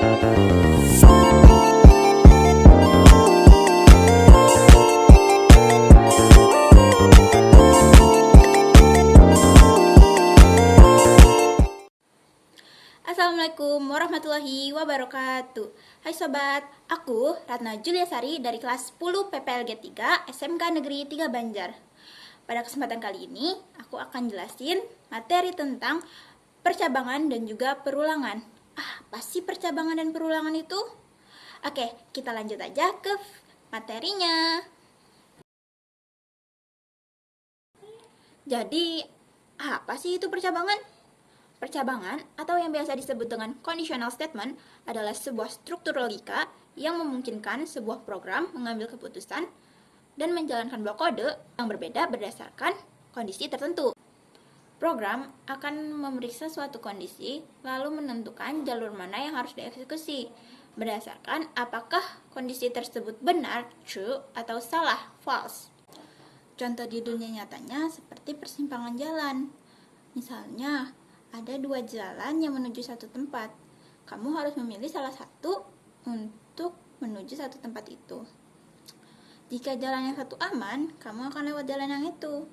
Assalamualaikum warahmatullahi wabarakatuh. Hai sobat, aku Ratna Juliasari dari kelas 10 PPLG 3 SMK Negeri 3 Banjar. Pada kesempatan kali ini, aku akan jelasin materi tentang percabangan dan juga perulangan. Apa sih percabangan dan perulangan itu? Oke, kita lanjut aja ke materinya. Jadi, apa sih itu percabangan? Percabangan, atau yang biasa disebut dengan conditional statement, adalah sebuah struktur logika yang memungkinkan sebuah program mengambil keputusan dan menjalankan blok kode yang berbeda berdasarkan kondisi tertentu. Program akan memeriksa suatu kondisi, lalu menentukan jalur mana yang harus dieksekusi, berdasarkan apakah kondisi tersebut benar, true, atau salah, false. Contoh di dunia nyatanya seperti persimpangan jalan. Misalnya, ada dua jalan yang menuju satu tempat. Kamu harus memilih salah satu untuk menuju satu tempat itu. Jika jalan yang satu aman, kamu akan lewat jalan yang itu.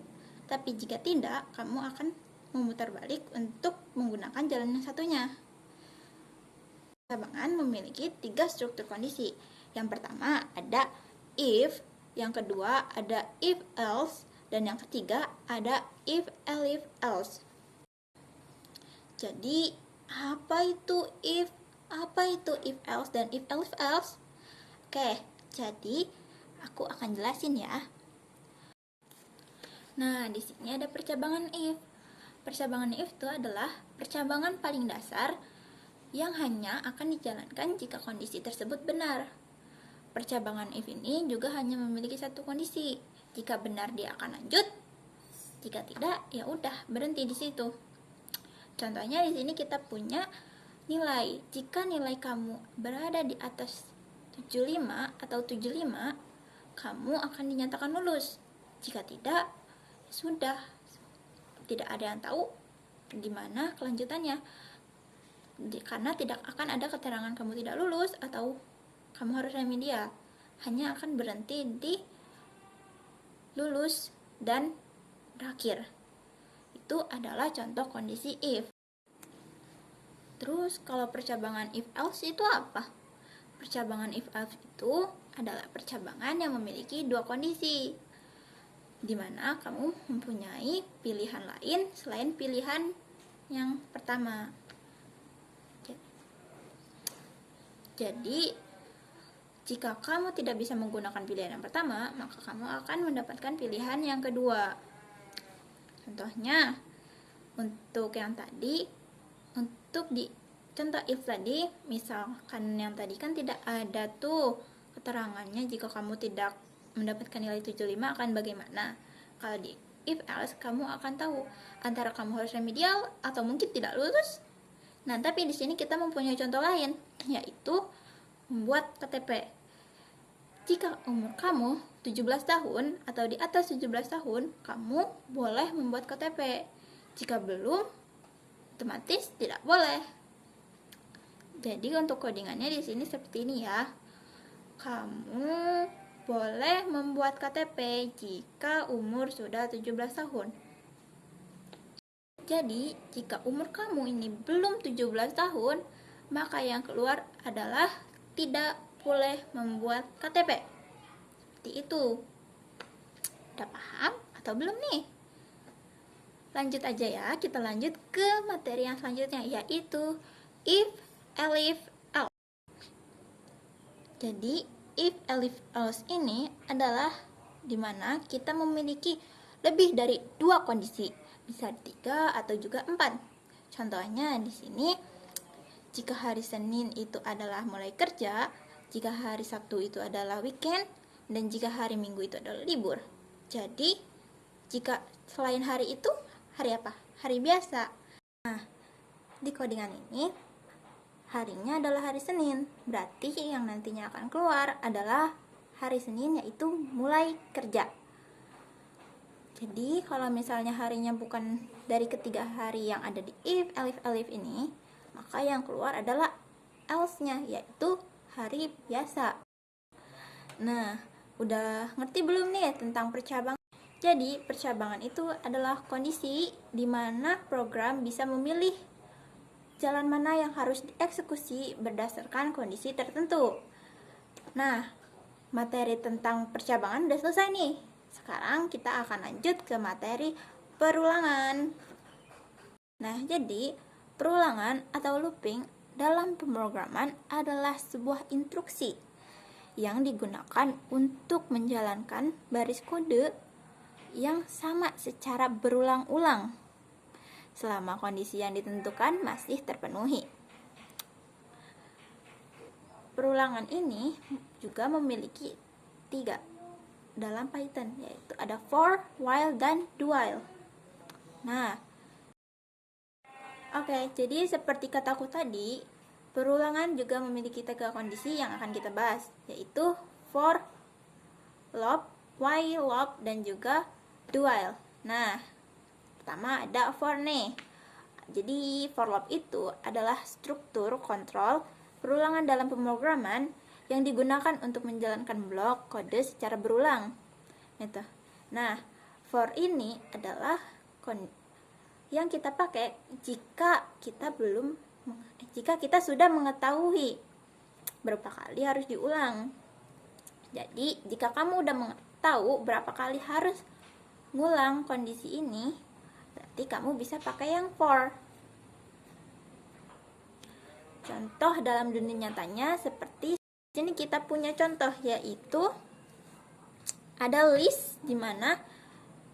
Tapi jika tidak, kamu akan memutar balik untuk menggunakan jalan yang satunya. Percabangan memiliki 3 struktur kondisi. Yang pertama ada if, yang kedua ada if else, dan yang ketiga ada if else. Jadi, apa itu if else dan if else? Oke, jadi aku akan jelasin ya. Nah, di sini ada percabangan if. Percabangan if itu adalah percabangan paling dasar yang hanya akan dijalankan jika kondisi tersebut benar. Percabangan if ini juga hanya memiliki satu kondisi. Jika benar dia akan lanjut, jika tidak ya udah berhenti di situ. Contohnya di sini kita punya nilai. Jika nilai kamu berada di atas 75 atau 75, kamu akan dinyatakan lulus. Jika tidak, sudah. Tidak ada yang tahu di mana kelanjutannya. Karena tidak akan ada keterangan kamu tidak lulus atau kamu harus remedial. Hanya akan berhenti di lulus dan berakhir. Itu adalah contoh kondisi if. Terus kalau percabangan if else itu apa? Percabangan if else itu adalah percabangan yang memiliki 2 kondisi, di mana kamu mempunyai pilihan lain selain pilihan yang pertama. Jadi, jika kamu tidak bisa menggunakan pilihan yang pertama, maka kamu akan mendapatkan pilihan yang kedua. Contohnya, untuk yang tadi, untuk di contoh if tadi, misalkan yang tadi kan tidak ada tuh keterangannya jika kamu tidak mendapatkan nilai 75 akan bagaimana. Kalau di if else, kamu akan tahu antara kamu harus remedial atau mungkin tidak lulus. Nah, tapi di sini kita mempunyai contoh lain, yaitu membuat KTP. Jika umur kamu 17 tahun atau di atas 17 tahun, kamu boleh membuat KTP. Jika belum, otomatis tidak boleh. Jadi untuk codingannya di sini seperti ini ya. Kamu boleh membuat KTP jika umur sudah 17 tahun. Jadi, jika umur kamu ini belum 17 tahun, maka yang keluar adalah tidak boleh membuat KTP. Seperti itu. Udah paham atau belum nih? Lanjut aja ya, kita lanjut ke materi yang selanjutnya, yaitu if else. Jadi, if else ini adalah dimana kita memiliki lebih dari 2 kondisi, bisa 3 atau juga 4. Contohnya di sini, jika hari Senin itu adalah mulai kerja, jika hari Sabtu itu adalah weekend, dan jika hari Minggu itu adalah libur. Jadi, jika selain hari itu, hari apa? Hari biasa. Nah, di codingan ini, harinya adalah hari Senin. Berarti yang nantinya akan keluar adalah hari Senin, yaitu mulai kerja. Jadi, kalau misalnya harinya bukan dari ketiga hari yang ada di if, elif ini, maka yang keluar adalah else-nya, yaitu hari biasa. Nah, udah ngerti belum nih tentang percabangan? Jadi, percabangan itu adalah kondisi di mana program bisa memilih jalan mana yang harus dieksekusi berdasarkan kondisi tertentu. Nah, materi tentang percabangan udah selesai nih. Sekarang kita akan lanjut ke materi perulangan. Nah, jadi perulangan atau looping dalam pemrograman adalah sebuah instruksi yang digunakan untuk menjalankan baris kode yang sama secara berulang-ulang selama kondisi yang ditentukan masih terpenuhi. Perulangan ini juga memiliki 3 dalam Python, yaitu ada for, while, dan do while. Nah, oke, jadi seperti kataku tadi, perulangan juga memiliki 3 kondisi yang akan kita bahas, yaitu for, loop, while loop, dan juga do while. Nah, pertama ada for nih. Jadi for loop itu adalah struktur kontrol perulangan dalam pemrograman yang digunakan untuk menjalankan blok kode secara berulang. Gitu. Nah, for ini adalah yang kita pakai jika kita sudah mengetahui berapa kali harus diulang. Jadi, jika kamu udah tahu berapa kali harus ngulang kondisi ini, berarti kamu bisa pakai yang for. Contoh dalam dunia nyatanya seperti sini kita punya contoh, yaitu ada list di mana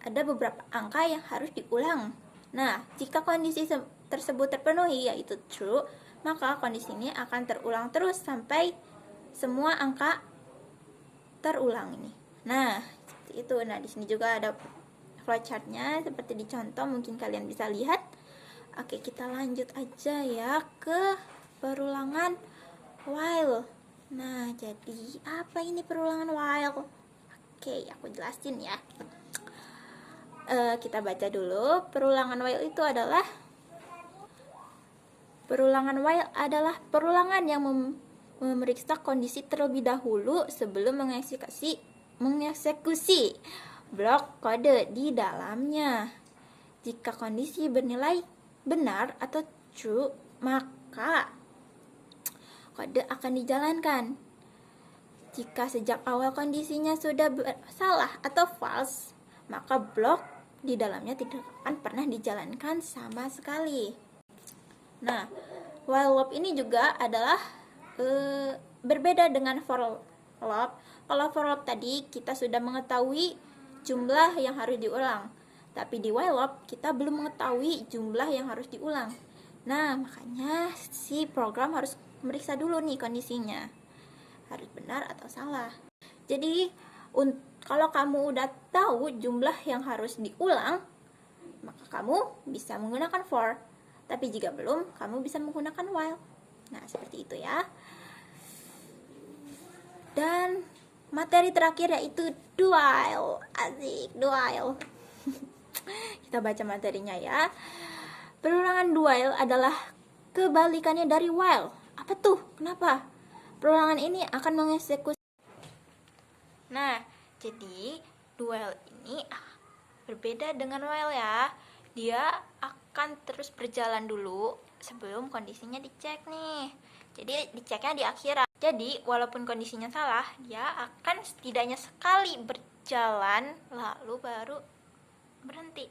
ada beberapa angka yang harus diulang. Nah, jika kondisi tersebut terpenuhi, yaitu true, maka kondisi ini akan terulang terus sampai semua angka terulang ini. Nah, seperti itu. Nah, di sini juga ada flowchartnya seperti di contoh, mungkin kalian bisa lihat. Oke, kita lanjut aja ya ke perulangan while. Nah, jadi apa ini perulangan while? Oke, aku jelasin ya. Kita baca dulu. Perulangan while adalah perulangan yang memeriksa kondisi terlebih dahulu sebelum mengeksekusi blok kode di dalamnya. Jika kondisi bernilai benar atau true, maka kode akan dijalankan. Jika sejak awal kondisinya sudah salah atau false, maka blok di dalamnya tidak akan pernah dijalankan sama sekali. Nah, while loop ini juga adalah berbeda dengan for loop. Kalau for loop tadi kita sudah mengetahui jumlah yang harus diulang, tapi di while loop kita belum mengetahui jumlah yang harus diulang. Nah, makanya si program harus meriksa dulu nih kondisinya, harus benar atau salah. Jadi kalau kamu udah tahu jumlah yang harus diulang, maka kamu bisa menggunakan for. Tapi jika belum, kamu bisa menggunakan while. Nah, seperti itu ya. Dan materi terakhir yaitu do while. Asik, do while. Kita baca materinya ya. Perulangan do while adalah kebalikannya dari while. Apa tuh? Kenapa? Perulangan ini akan mengeksekusi. Nah, jadi do while ini berbeda dengan while ya. Dia akan terus berjalan dulu sebelum kondisinya dicek nih. Jadi diceknya di akhirat. Jadi walaupun kondisinya salah, dia akan setidaknya sekali berjalan lalu baru berhenti.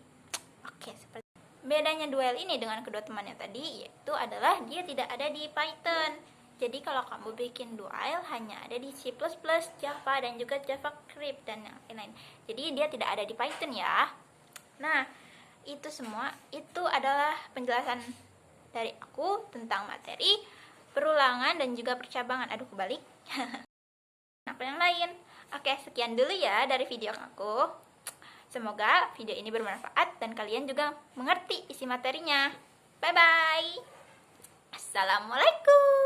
Oke, seperti bedanya do while ini dengan kedua temannya tadi yaitu adalah dia tidak ada di Python. Jadi kalau kamu bikin do while hanya ada di C++, Java, dan juga JavaScript dan yang lain-lain. Jadi dia tidak ada di Python ya. Nah, itu semua itu adalah penjelasan dari aku tentang materi perulangan dan juga percabangan. Aduh, kebalik. Apa yang lain? Oke, sekian dulu ya dari video aku. Semoga video ini bermanfaat dan kalian juga mengerti isi materinya. Bye-bye. Assalamualaikum.